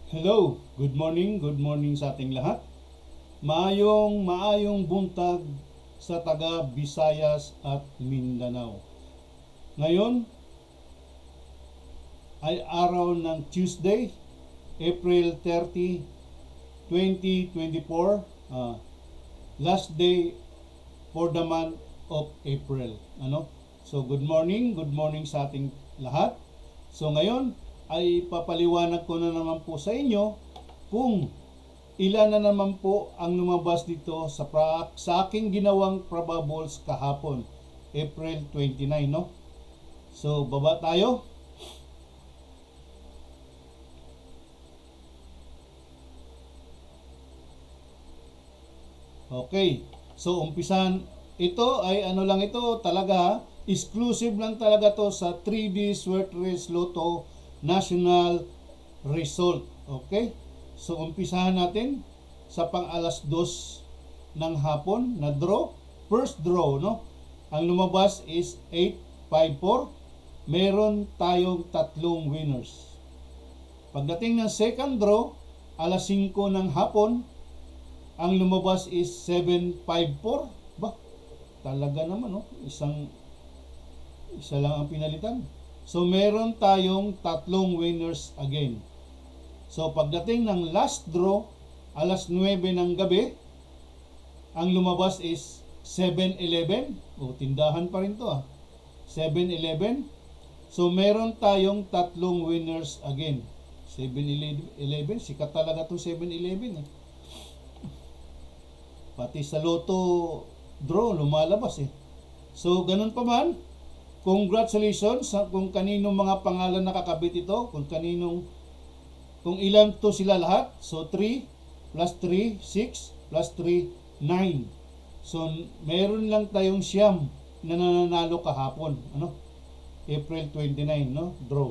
Hello, good morning sa ating lahat. Maayong buntag sa taga Visayas at Mindanao. Ngayon ay araw ng Tuesday, April 30, 2024. Last day for the month of April. So good morning sa ating lahat. So ngayon ay papaliwanag ko na naman po sa inyo kung ilan na naman po ang lumabas dito sa aking ginawang probables kahapon, April 29, no? So, baba tayo. Okay. So, umpisan. Ito ay ano lang ito talaga, exclusive lang talaga to sa 3D Swertres Lotto National Result. Okay? So, umpisahan natin sa pang alas 2 ng hapon na draw. First draw, no? Ang lumabas is 854. Meron tayong tatlong winners. Pagdating ng second draw, alas 5 ng hapon, ang lumabas is 754. Ba, talaga naman, no? Isa lang ang pinalitan. So, meron tayong tatlong winners again. So, pagdating ng last draw, alas 9 ng gabi, ang lumabas is 7-11. Tindahan pa rin to 7-11. So, meron tayong tatlong winners again. 7-11. Sikat talaga to 7-11 eh. Pati sa Lotto draw, lumalabas eh. So, ganun pa man, congratulations kung kaninong mga pangalan nakakabit ito, kung ilan to sila lahat. So 3 plus 3, 6 plus 3, 9. So meron lang tayong siyam na nananalo kahapon, April 29, no? Draw.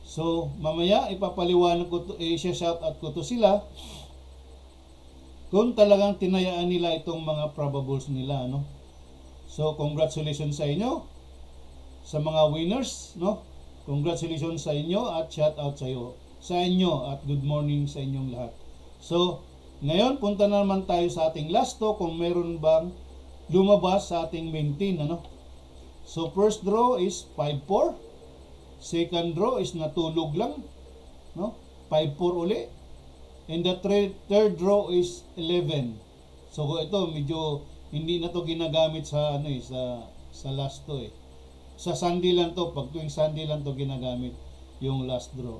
So mamaya ipapaliwanag ko to, shout out ko to sila kung talagang tinayaan nila itong mga probables nila, no? So congratulations sa inyo, sa mga winners, no? Congratulations sa inyo at shout out sa inyo at good morning sa inyong lahat. So, ngayon punta na naman tayo sa ating last to kung meron bang lumabas sa ating main team, So, first draw is 5-4. Second draw is natulog lang, no? 5-4 uli. And the third draw is 11. So, ito medyo hindi na to ginagamit sa sa last to eh. Sa Sunday lang to, pag tuwing Sunday lang to ginagamit yung last draw.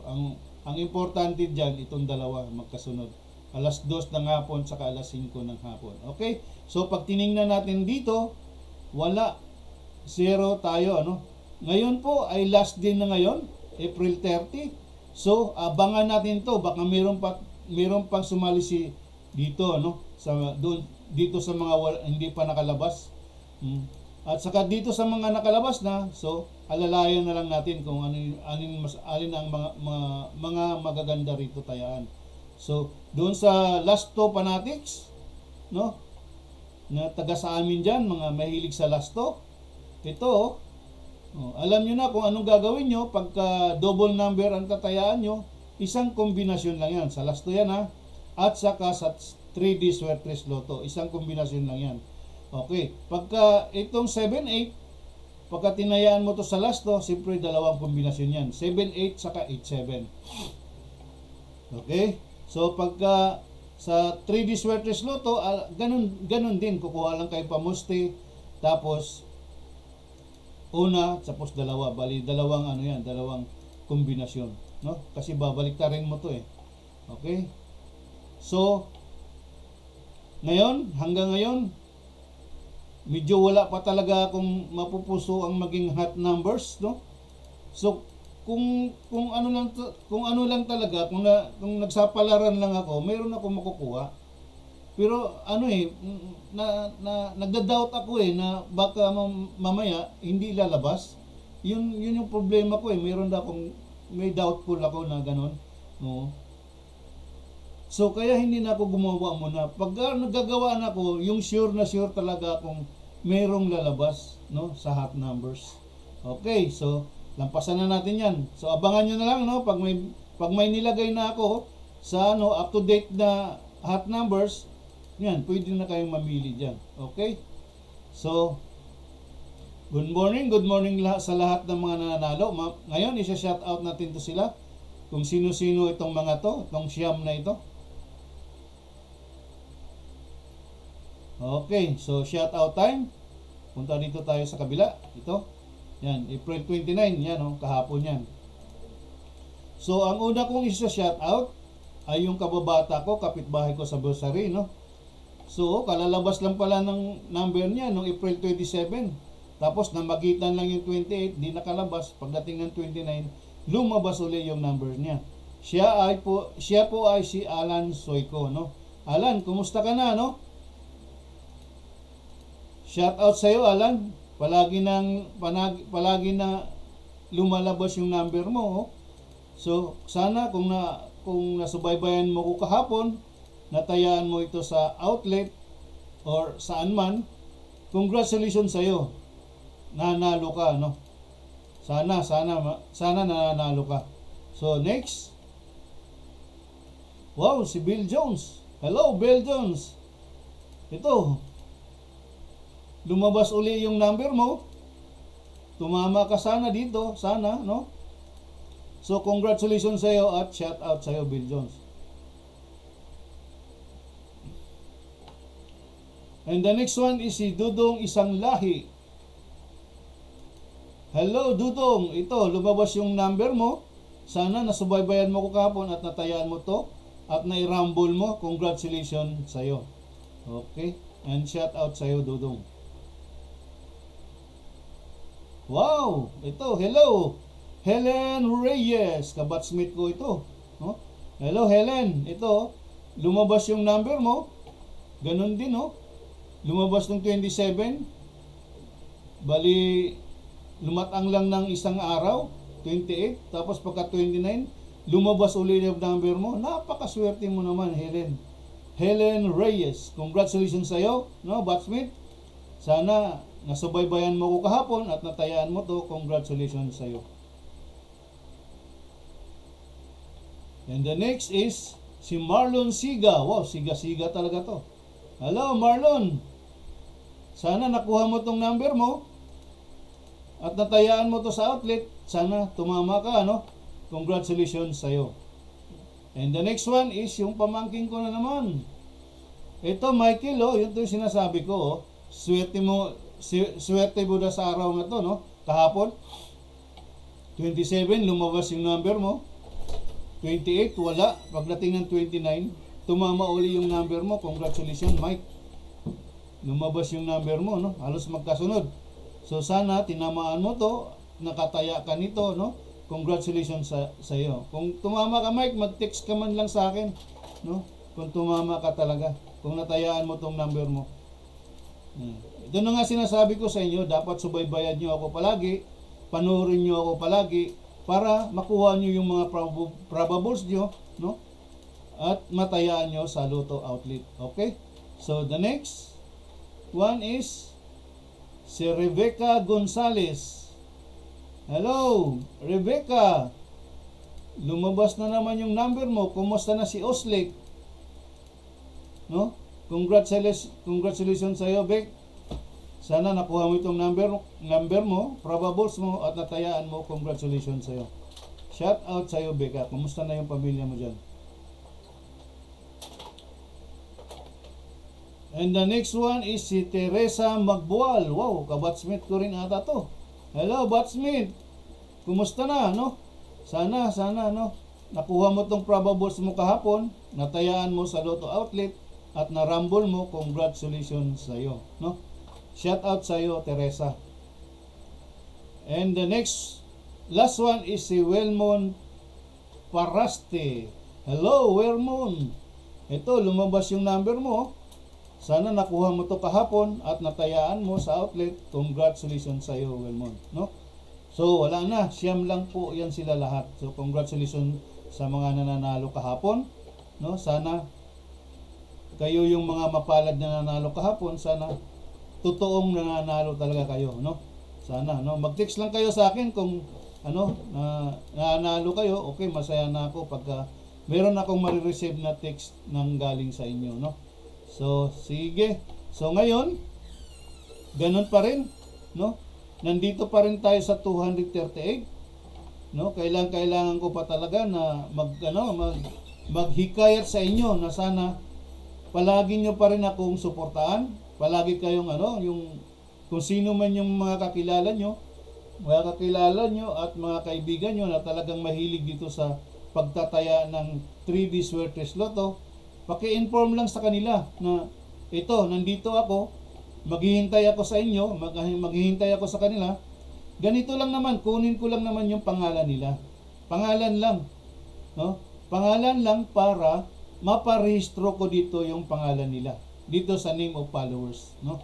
Ang importante diyan itong dalawa magkasunod. Alas 2 ng hapon saka alas 5 ng hapon. Okay? So pag tiningnan natin dito, wala, zero tayo, Ngayon po ay last day na ngayon, April 30. So abangan natin to, baka meron pang sumali dito, dito sa mga hindi pa nakalabas. At saka dito sa mga nakalabas na, so alalayan na lang natin kung alin ang mga magaganda rito tayaan. So doon sa last two fanatics, no? Na taga sa amin diyan, mga mahilig sa last two. Ito, alam niyo na kung anong gagawin niyo pagka double number ang tatayaan niyo, isang kombinasyon lang 'yan. Sa last two 'yan At saka sa 3D Swertres Lotto, isang kombinasyon lang 'yan. Okay, pagka itong 7-8, pagka tinayaan mo to sa last to, siyempre dalawang kombinasyon yan. 7-8 saka 8-7. Okay? So pagka sa 3D Swertres Lotto, ganun din. Kukuha lang kayo pamusti, tapos una, tapos dalawa. Bali, dalawang kombinasyon. No? Kasi babalik ta rin mo to eh. Okay? So, hanggang ngayon, medyo wala pa talaga akong mapupuso ang maging hot numbers, no? So kung ano lang talaga, kung nagsapalaran lang ako, meron ako makukuha. Pero nagda-doubt ako na baka mamaya hindi lalabas. Yun yung problema ko may doubtful ako na ganun, no? So kaya hindi na ako gumawa muna. Pag nagagawa na ako, yung sure talaga akong merong lalabas, no, sa hot numbers. Okay, so lampasan na natin 'yan. So abangan niyo na lang, no, pag may nilagay na ako, sa ano, up to date na hot numbers, yan, pwede na kayong mamili dyan. Okay? So, good morning sa lahat ng mga nananalo. Ngayon, isa-shout out natin to sila. Kung sino-sino itong mga to, itong siyam na ito. Okay, so shout out time. Punta dito tayo sa kabila. Ito. Yan, April 29, yan kahapon yan. So, ang una kong isa-shout out ay yung kababata ko, kapitbahay ko sa bursary, no? So, kalalabas lang pala ng number niya nung April 27. Tapos, namagitan lang yung 28, di nakalabas. Pagdating ng 29, lumabas uli yung number niya. Siya po ay si Alan Soyko, no? Alan, kumusta ka na, no? Shout out sa iyo, Alan. Palagi na lumalabas yung number mo, oh. So, sana kung nasubaybayan mo ko kahapon, natayaan mo ito sa outlet or saan man, congratulations sa iyo. Nanalo ka, no? Sana nanalo ka. So, next. Wow, si Bill Jones. Hello, Bill Jones. Ito. Lumabas uli yung number mo. Tumama ka sana dito, sana, no? So, congratulations sa iyo at shout out sa iyo, Bill Jones. And the next one is si Dudong Isang Lahi. Hello, Dudong. Ito, lumabas yung number mo. Sana nasubaybayan mo ko kahapon at natayaan mo to at nairumble mo. Congratulations sa iyo. Okay? And shout out sa iyo, Dudong. Wow! Ito, hello! Helen Reyes, kabatsmate ko ito. No? Hello Helen, ito, lumabas yung number mo. Ganun din, no? Lumabas ng 27. Bali, lumatang lang ng isang araw, 28. Tapos pagka 29, lumabas uli yung number mo. Napakaswerte mo naman, Helen. Helen Reyes, congratulations sa iyo, no, batsmate. Sana nasubaybayan mo ko kahapon at natayaan mo to. Congratulations sa iyo. And the next is si Marlon Siga. Wow, siga-siga talaga to. Hello, Marlon. Sana nakuha mo tong number mo at natayaan mo to sa outlet. Sana tumama ka, no? Congratulations sa iyo. And the next one is yung pamangking ko na naman. Ito, Michael, oh, yun to yung sinasabi ko, oh. Swerte mo na sa araw na to, no? Kahapon, 27, lumabas yung number mo. 28, wala. Pagdating ng 29, tumama uli yung number mo. Congratulations, Mike. Lumabas yung number mo, no? Halos magkasunod. So, sana tinamaan mo to. Nakataya ka nito, no? Congratulations sa iyo. Kung tumama ka, Mike, mag-text ka man lang sa akin, no? Kung tumama ka talaga. Kung natayaan mo tong number mo. Ito na nga sinasabi ko sa inyo. Dapat subaybayan nyo ako palagi. Panoorin nyo ako palagi. Para makuha nyo yung mga probables nyo, no? At matayaan nyo sa Lotto Outlet. Okay? So, the next one is si Rebecca Gonzales. Hello, Rebecca. Lumabas na naman yung number mo. Kumusta na si Oslek? No? Congratulations sa iyo, Beck. Sana nakuha mo itong number mo, probables mo, at natayaan mo. Congratulations sa iyo. Shout out sa iyo, Becca. Kumusta na yung pamilya mo dyan? And the next one is si Teresa Magbual. Wow, kabatsmate ko rin ata to. Hello, batsmate. Kumusta na, no? Sana, no? Nakuha mo itong probables mo kahapon, natayaan mo sa Lotto Outlet, at narumble mo. Congratulations sa iyo, no? Shout out sa iyo, Teresa. And the last one is si Welmon Paraste. Hello, Welmon. Ito, lumabas yung number mo. Sana nakuha mo to kahapon at natayaan mo sa outlet. Congratulations sa iyo, Welmon, no? So, wala na. Siyam lang po yan sila lahat. So, congratulations sa mga nananalo kahapon, no? Sana kayo yung mga mapalad na nanalo kahapon. Sana totoong nananalo talaga kayo, no? Sana, no? Mag-text lang kayo sa akin kung nananalo kayo. Okay, masaya na ako pagka meron akong marireceive na text nang galing sa inyo, no? So, sige. So, ngayon, ganun pa rin, no? Nandito pa rin tayo sa 238, no? Kailangan ko pa talaga na maghikayat sa inyo na sana palagi nyo pa rin akong suportahan. Palagi kayong yung kung sino man yung mga kakilala nyo at mga kaibigan nyo na talagang mahilig dito sa pagtataya ng 3D Swertres Lotto, paki-inform lang sa kanila na ito, nandito ako, maghihintay ako sa inyo, maghihintay ako sa kanila. Ganito lang naman, kunin ko lang naman yung pangalan nila. Pangalan lang, no? Pangalan lang para maparehistro ko dito yung pangalan nila dito sa name of followers, no?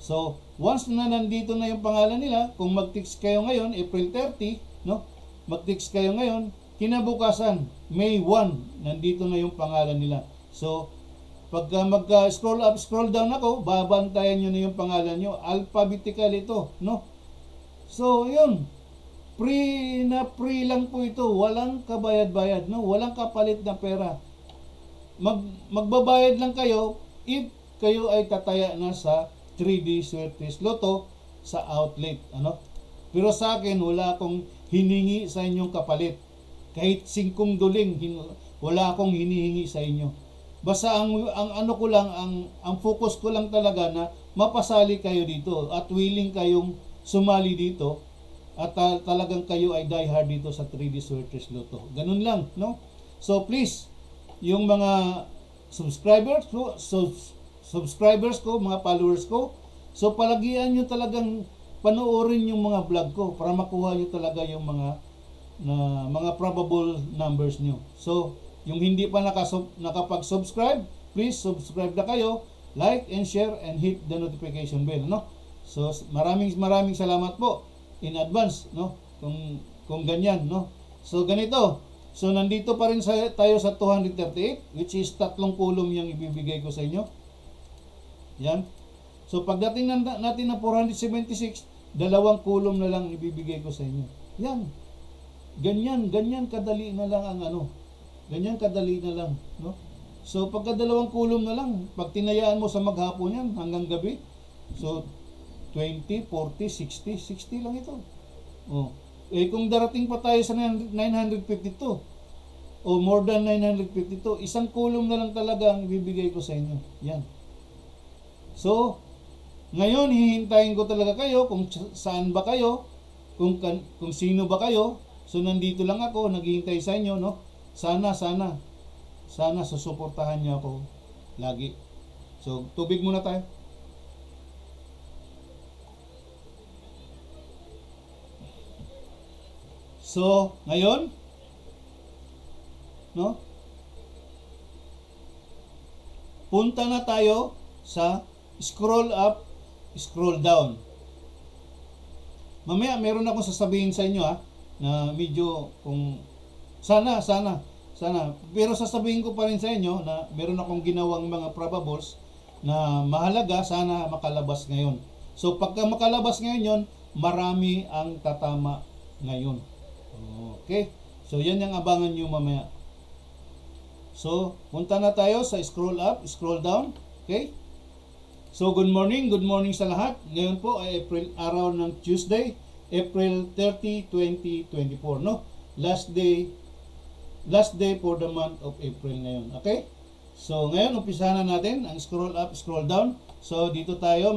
So, once na nandito na yung pangalan nila, kung mag-text kayo ngayon, April 30, no? Mag-text kayo ngayon, kinabukasan, May 1, nandito na yung pangalan nila. So, pagka mag-scroll up, scroll down ako, babantayan nyo na yung pangalan nyo. Alphabetical ito, no? So, yun. Free lang po ito. Walang kabayad-bayad, no? Walang kapalit na pera. Magbabayad lang kayo if kayo ay tataya na sa 3D Swertres Lotto sa outlet, ano? Pero sa akin, wala akong hiningi sa inyong kapalit. Kahit 5 duling, wala akong hinihingi sa inyo. Basta ang ano ko lang, ang focus ko lang talaga na mapasali kayo dito at willing kayong sumali dito at talagang kayo ay die hard dito sa 3D Swertres Lotto. Ganun lang, no? So please, yung mga subscribers ko, mga followers ko, so palagian nyo talagang panoorin yung mga vlog ko para makuha nyo talaga yung mga probable numbers nyo. So, yung hindi pa nakapag-subscribe, please subscribe na kayo, like and share and hit the notification bell, no? So, maraming salamat po in advance, no? Kung ganyan, no? So, ganito. So, nandito pa rin tayo sa 238, which is 3 kulom yung ibibigay ko sa inyo. Yan. So, pagdating natin na 476, 2 kulom na lang ibibigay ko sa inyo. Yan. Ganyan kadali na lang ganyan kadali na lang, no? So, pagka 2 kulom na lang, pag tinayaan mo sa maghapon yan, hanggang gabi, so, 20, 40, 60 lang ito. Oh. Kung darating pa tayo sa 952, o more than 952, 1 kulom na lang talaga ang ibibigay ko sa inyo. Yan. So, ngayon, hihintayin ko talaga kayo kung saan ba kayo, kung sino ba kayo. So, nandito lang ako, naghihintay sa inyo, no? Sana susuportahan niyo ako lagi. So, tubig muna tayo. So, ngayon, no? Punta na tayo sa scroll up, scroll down. Mamaya meron akong sasabihin sa inyo na medyo kung sana pero sasabihin ko pa rin sa inyo na meron akong ginawang mga probables na mahalaga, sana makalabas ngayon. So pagka makalabas ngayon yon, marami ang tatama ngayon. Okay? So yan yung abangan nyo mamaya. So punta na tayo sa scroll up, scroll down. Okay? So good morning sa lahat. Ngayon po ay araw ng Tuesday, April 30, 2024, no? Last day for the month of April ngayon. Okay? So ngayon umpisahan na natin ang scroll up, scroll down. So dito tayo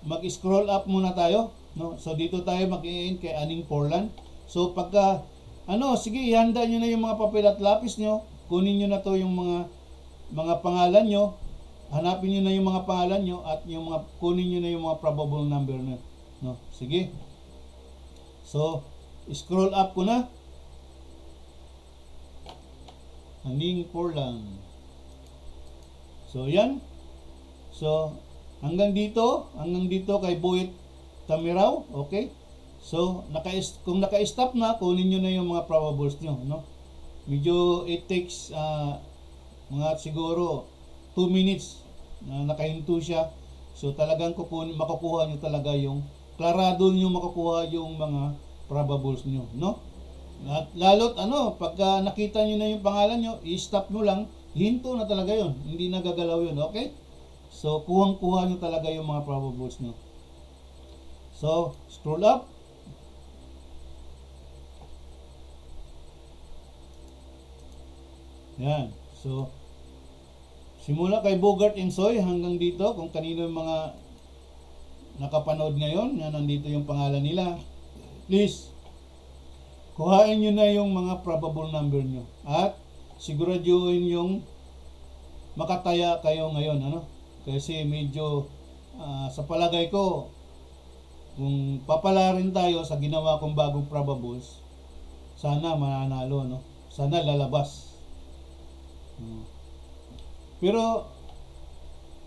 mag-scroll up muna tayo, no? So dito tayo mag-i-end kay Aning Portland. So pagka sige, ihanda niyo na yung mga papel at lapis niyo. Kunin niyo na to yung mga pangalan niyo. Hanapin niyo na yung mga pangalan nyo at kunin niyo na yung mga probable number na, no? Sige. So, scroll up ko na. Aning Portland. So, yan. So, hanggang dito kay Boyet Tamiraw, okay? So, kung naka-stop na, kunin niyo na yung mga probables nyo, no? Medyo it takes mga siguro 2 minutes na nakahinto siya. So talagang makukuha nyo talaga yung klarado nyo makukuha yung mga probables nyo, no? At lalo't pagka nakita nyo na yung pangalan nyo, i-stop nyo lang, hinto na talaga yon, hindi nagagalaw yun, okay? So, kuhang-kuha nyo talaga yung mga probables nyo. So, scroll up. Yan. So, simula kay Bogart Insoy hanggang dito, kung kanino yung mga nakapanood ngayon, na nandito yung pangalan nila, please, kuhain nyo na yung mga probable number nyo. At siguraduhin yung makataya kayo ngayon, Kasi medyo sa palagay ko, kung papalarin tayo sa ginawa kong bagong probables, sana mananalo, Sana lalabas. Pero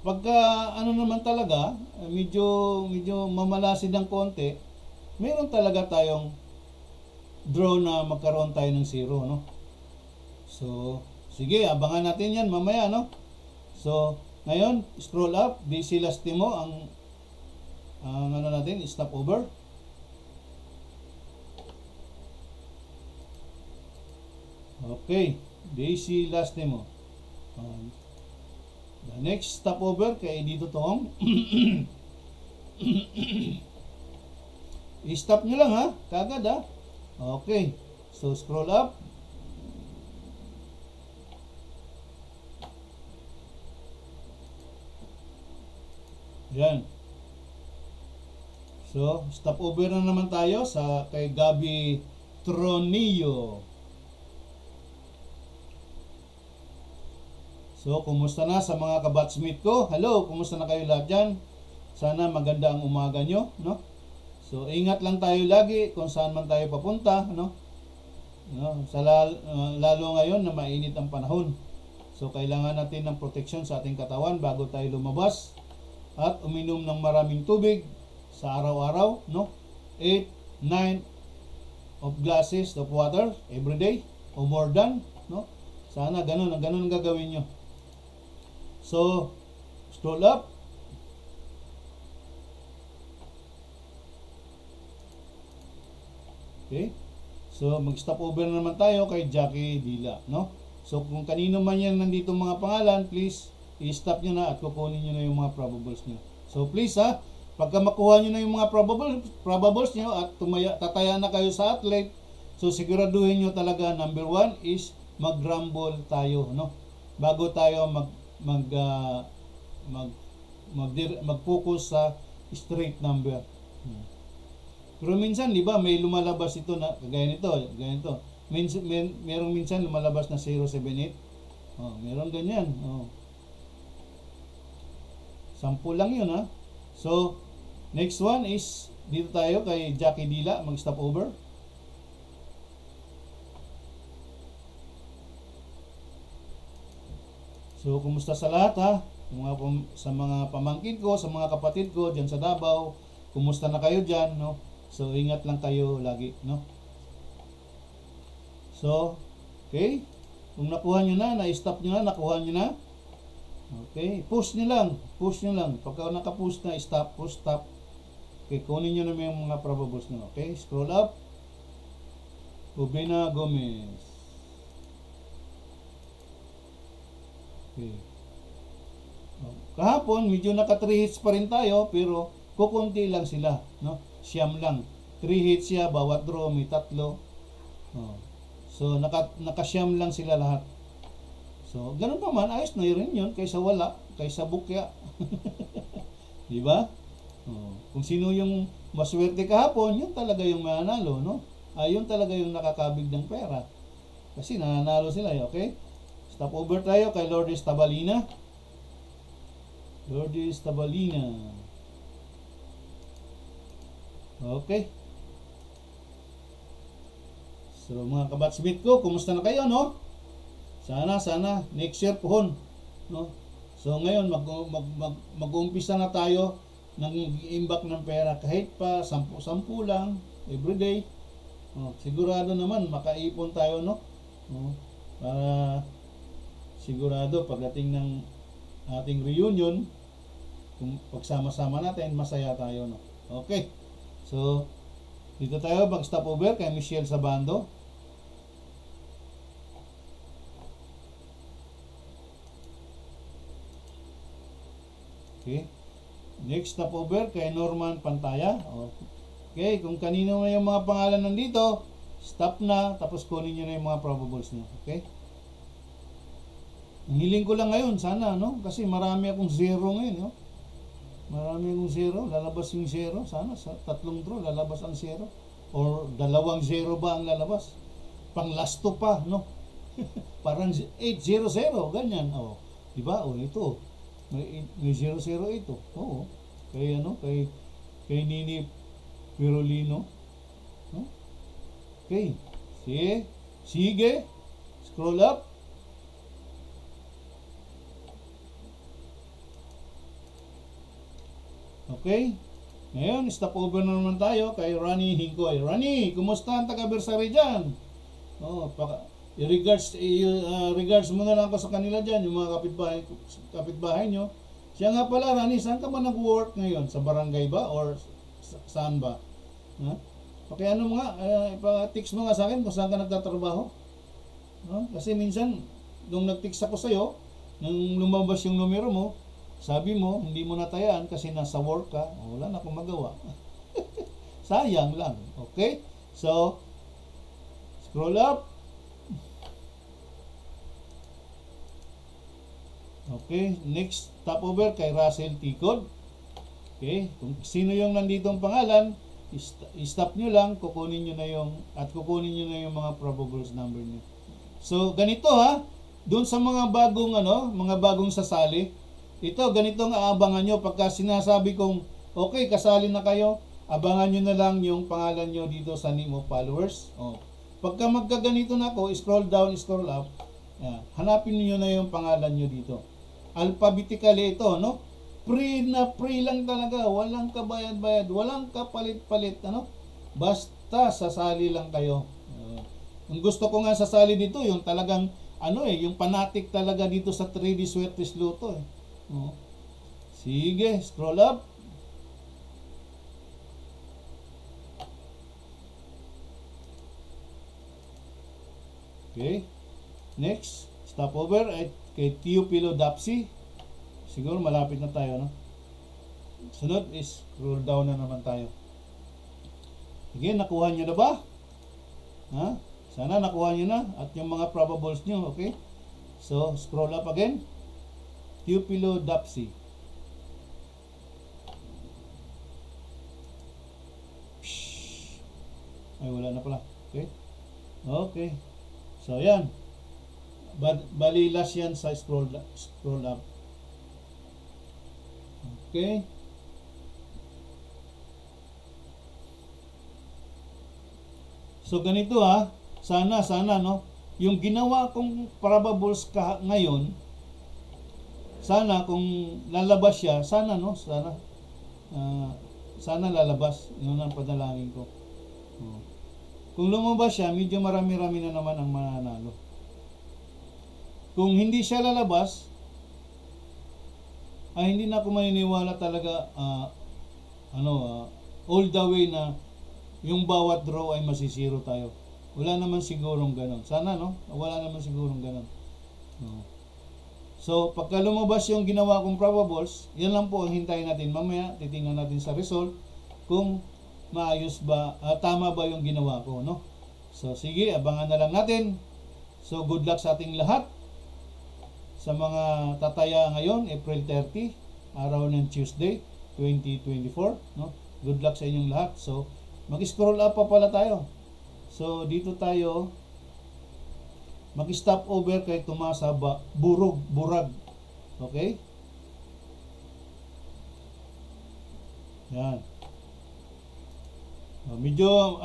pagka naman talaga, medyo mamalasid ng konti, meron talaga tayong draw na magkaroon tayo ng 0, So, sige, abangan natin yan mamaya, So, ngayon, scroll up, DC Lastimo ang natin, stop over. Okay, DC Lastimo. The next stopover kay dito tong i-stop nyo lang, kagad, Okay, so scroll up. Yan. So, stop over na naman tayo sa kay Gabi Tronillo. So, kumusta na sa mga kabatsmate ko? Hello, kumusta na kayo lahat dyan? Sana maganda ang umaga nyo, So, ingat lang tayo lagi kung saan man tayo papunta, lalo ngayon na mainit ang panahon. So, kailangan natin ng proteksyon sa ating katawan bago tayo lumabas. At uminom ng maraming tubig sa araw-araw, 8, 9 of glasses of water every day or more than, Sana ganun ang gagawin nyo. So, scroll up. Okay? So, mag-stop over na naman tayo kay Jackie Dila, So, kung kanino man yan nandito mga pangalan, please, i-stop nyo na at kukunin nyo na yung mga probables nyo. So, please, pagka makuha nyo na yung mga probables nyo at tataya na kayo sa athlete, so, siguraduhin nyo talaga, number 1 is mag-rumble tayo, Bago tayo mag-focus sa straight number. Pero minsan, di ba, may lumalabas ito na kagaya nito. Merong minsan lumalabas na 078. Meron ganyan. Sample lang yun, So, next one is dito tayo kay Jackie Dila, mag-stop over. So, kumusta sa lahat, sa mga pamangkin ko, sa mga kapatid ko diyan sa Davao, kumusta na kayo diyan, So, ingat lang kayo lagi, So, okay? Kung nakuha nyo na, na-stop nyo na, nakuha nyo na, okay? Push nyo lang. Pagka naka-push na, stop, push, stop. Okay, kunin nyo na yung mga probables nyo, okay? Scroll up. Ubena Gomez. Okay. Kahapon, medyo naka 3 hits pa rin tayo, pero kukunti lang sila, Siyam lang. 3 hits siya, bawat draw, may 3. So, naka-siyam lang sila lahat. So, ganun pa man, ayos na rin yun, kaysa wala, kaysa bukya. Di ba? Kung sino yung maswerte kahapon, yun talaga yung mananalo, yun talaga yung nakakabig ng pera. Kasi nananalo sila, okay? Stop over tayo kay Lourdes Tabalina. Okay. So, mga kabatsmate ko, kumusta na kayo, Sana next year pohon, So, ngayon mag-uumpisa na tayo ng imbak ng pera kahit pa 10 lang everyday. Sigurado naman makaipon tayo, para sigurado pagdating ng ating reunion, kung pagsama-sama natin, masaya tayo, Okay. So, dito tayo mag-stop over kay Michelle Sabando. Okay. Next stopover kay Norman Pantaya. Okay, kung kanino na yung mga pangalan nandito, stop na, tapos kunin nyo na yung mga probables nyo. Okay? Ang hiling ko lang ngayon, sana, no? Kasi marami akong zero ngayon, no? Marami akong zero, lalabas yung zero. Sana sa tatlong draw, lalabas ang zero. Or dalawang zero ba ang lalabas? Pang last two pa, no? Parang 8-0-0, ganyan. Diba? Ito. May 0-0 ito. Oo. Kay Nini Pirolino. No? Okay. Sige. Scroll up. Okay. Ngayon, stop over na naman tayo kay Rani Hingkoy. Rani, kumusta ang taga-Bersari dyan? Regards muna lang ako sa kanila dyan, yung mga kapitbahay nyo. Siya nga pala, Rani, saan ka ba nag-work ngayon? Sa barangay ba? Or saan ba? Ha? Ano nga, ipa-text mo nga sa akin kung saan ka nagtatrabaho. Kasi minsan, nung nag-text ako sa'yo, nung lumabas yung numero mo, sabi mo, hindi mo natayaan kasi nasa work ka. Wala na akong magawa. Sayang lang. Okay? So, scroll up. Okay, next stopover kay Russell Ticod. Okay, kung sino yung nandito ang pangalan, stop nyo lang, kukunin nyo na yung mga probables number nyo. So, ganito doon sa mga bagong sasali, ito, ganito ang aabangan nyo. Pagka sinasabi kong, okay, kasali na kayo, abangan nyo na lang yung pangalan nyo dito sa name of followers. Pagka magkaganito na ako, scroll down, scroll up, hanapin nyo na yung pangalan nyo dito. Alphabetically ito, no? Free lang talaga, walang kabayad-bayad, walang kapalit-palit, Basta sasali lang kayo. Ang gusto ko nga sasali dito, yung talagang, yung fanatic talaga dito sa 3D Swertes Lotto, Sige, scroll up. Okay. Next, stopover at kay Teofilo Dapsi. Siguro malapit na tayo, no? Sunod is scroll down na naman tayo. Sige, nakuha nyo na ba? Sana nakuha nyo na at yung mga probables nyo, okay? So, scroll up again. Teofilo Dapsi. Ay, wala na pala. Okay. So, yan. Balilas yan sa scroll up. Okay. So, ganito Sana, no? Yung ginawa kong probables ngayon, sana kung lalabas siya, sana lalabas. Yun ang panalangin ko. Kung lumabas siya, medyo marami-rami na naman ang mananalo. Kung hindi siya lalabas, hindi na ako maniniwala talaga all the way na yung bawat draw ay masisiro tayo. Wala naman sigurong ganon. Sana, no? Wala naman sigurong ganon. So, pagka lumabas yung ginawa kong probables, yan lang po ang hintayin natin. Mamaya, titingnan natin sa result kung maayos ba, tama ba yung ginawa ko, no? So, sige, abangan na lang natin. So, good luck sa ating lahat. Sa mga tataya ngayon, April 30, araw ng Tuesday, 2024, no? Good luck sa inyong lahat. So, mag-scroll up pa pala tayo. So, dito tayo mag-stop over kay Tomasa Burag. Okay? Yan. Medyo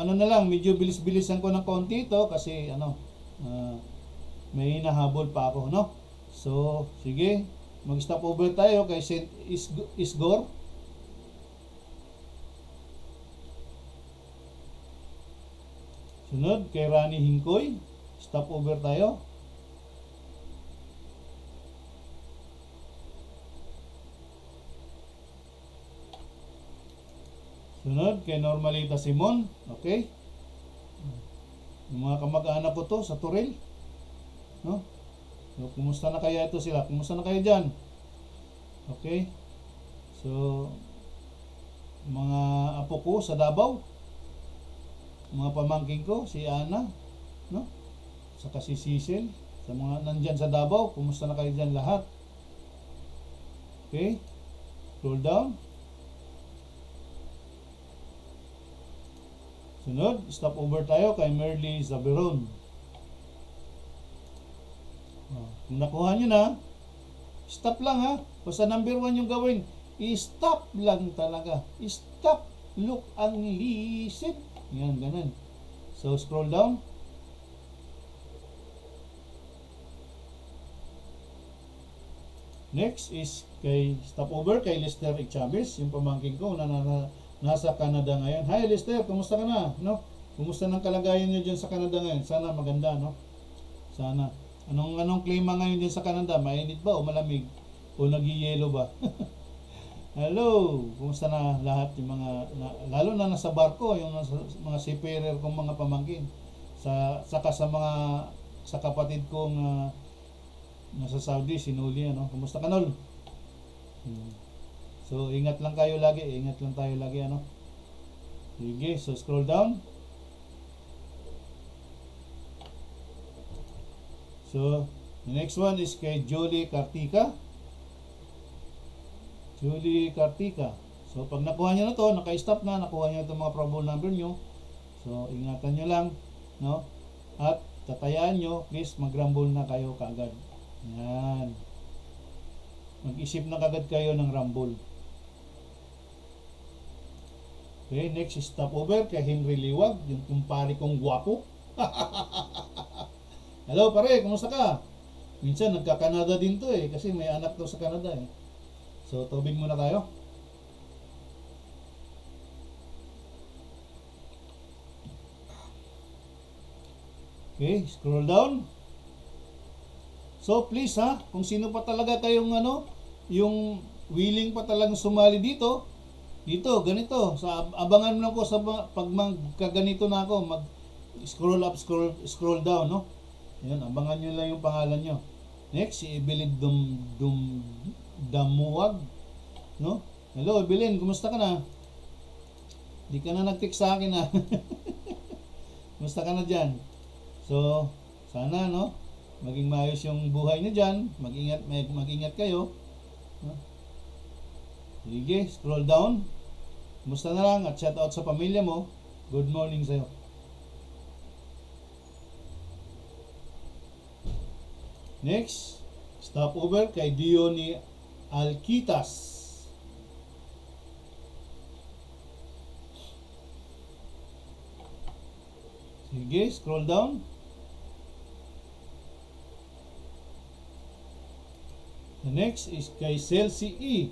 medyo bilis-bilisan ko ng konti ito kasi may hinahabol pa ako, no? So, sige, mag-stop over tayo kay Saint Isgor. Sunod kay Rani Hingkoy. Stop over tayo. Sunod kay Normalita Simon. Okay? Yung mga kamag-anak ko to sa Turil. No? So, kumusta na kaya ito sila? Kumusta na kayo dyan? Okay? So, mga apo ko sa Davao, mga pamangkin ko, si Ana, no? Saka si Cecil, sa mga nandyan sa Davao, kumusta na kayo dyan lahat? Okay, scroll down. Sunod, stop over tayo kay Merly Zaberon. Kung nakuha nyo na, stop lang ha. Basta number 1 yung gawin, i-stop lang talaga. Stop, look, and listen. Yan, ganun. So, scroll down. Next is kay stop over kay Lester Chavez, yung pamangkin ko na nasa Canada ngayon. Hi Lester, kumusta ka na? No? Kumusta ng kalagayan niyo diyan sa Canada ngayon? Sana maganda, no? Sana. Anong klima ngayon diyan sa Canada? Mainit ba o malamig? O nagiyelo ba? Hello, kumusta na lahat yung mga lalo na nasa barko, yung mga seafarer kong mga pamangkin. Saka sa kapatid kong nasa Saudi, si Noli, ano? Kumusta ka, Nol? So, ingat lang tayo lagi, ano? Sige, so scroll down. So, the next one is kay Julie Kartika. So, pag nakuha nyo na to, naka-stop na, nakuha nyo itong mga probable number nyo. So, ingatan nyo lang, no? At tatayaan nyo, please mag-rumble na kayo kaagad. Yan. Mag-isip na kagad kayo ng rumble. Okay, next is stop over kay Henry Liwag, yung kumpare kong gwapo. Hello pare, kumusta ka? Minsan nagka-Canada din to kasi may anak to sa Canada So, tubig muna tayo. Okay, scroll down. So, please kung sino pa talaga kayong yung willing pa talagang sumali dito, ganito. Abangan mo lang po pag magkaganito na ako, mag-scroll up, scroll down, no? Yan, abangan nyo lang yung pangalan nyo. Next, si Evelyn Damuwag, no? Hello, Evelyn, kumusta ka na? Di ka na nag-text sa akin, Kumusta ka na dyan? So, sana, no? Maging maayos yung buhay nyo dyan. Mag-ingat kayo. No? Sige, scroll down. Kumusta na lang at shout out sa pamilya mo. Good morning sa'yo. Next, stop over kay Diony Alquitas. Sige, scroll down. The next is kay Celsi E.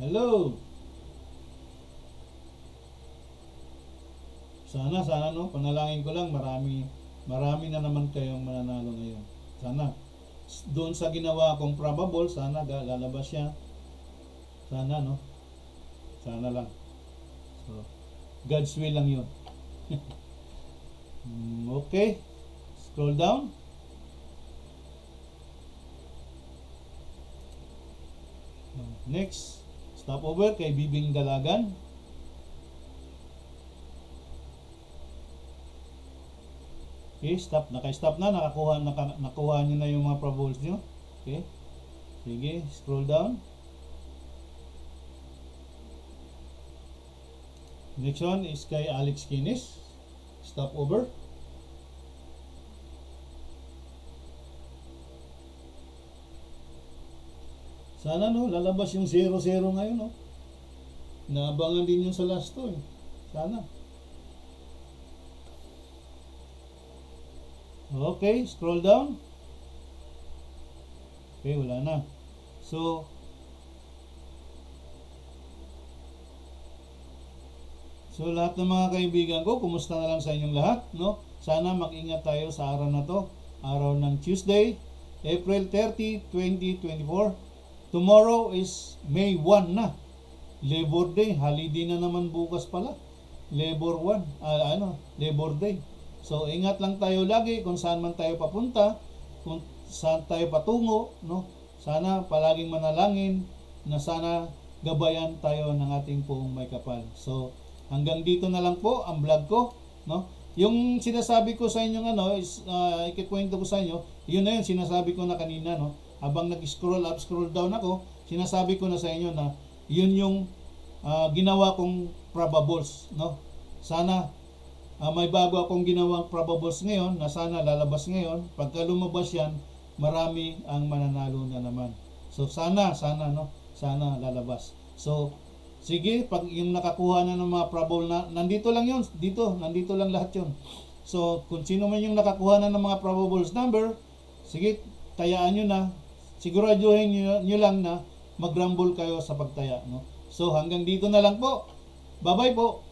Hello. Sana no, panalangin ko lang marami na naman kayong mananalo ngayon. Sana doon sa ginawa kong probable, sana lalabas siya. Sana, no? Sana lang. So, God's will lang yun. Okay. Scroll down. Next, stop over kay Bibing Dalagan. Okay, stop. Naka-stop na. Nakuha nyo na yung mga probables nyo. Okay. Sige, scroll down. Next one is kay Alex Kinis. Stop over. Sana lalabas yung 0-0 ngayon Naabangan din yung sa last to Sana. Okay, scroll down. Okay, wala na. So, lahat ng mga kaibigan ko, kumusta na lang sa inyong lahat, no? Sana mag-ingat tayo sa araw na to. Araw ng Tuesday, April 30, 2024. Tomorrow is May 1 na. Labor Day. Holiday na naman bukas pala. Labor Day. So, ingat lang tayo lagi kung saan man tayo papunta, kung saan tayo patungo, no? Sana palaging manalangin na sana gabayan tayo ng ating poong may kapal. So, hanggang dito na lang po ang vlog ko, no? Yung sinasabi ko sa inyo is ikikwento ko sa inyo, yun na yun sinasabi ko na kanina, no? Habang nag-scroll up, scroll down ako, sinasabi ko na sa inyo na yun yung ginawa kong probables, no? Sana may bago akong ginawang probables ngayon na sana lalabas ngayon. Pagka lumabas yan, marami ang mananalo na naman. So sana no, sana lalabas. So sige, pag yung nakakuha na ng mga probable na nandito lang yun, nandito lang lahat yun. So kung sino man yung nakakuha na ng mga probables number, sige, tayaan nyo na. Siguraduhin nyo lang na mag-rumble kayo sa pagtaya, no? So hanggang dito na lang po. Bye-bye po.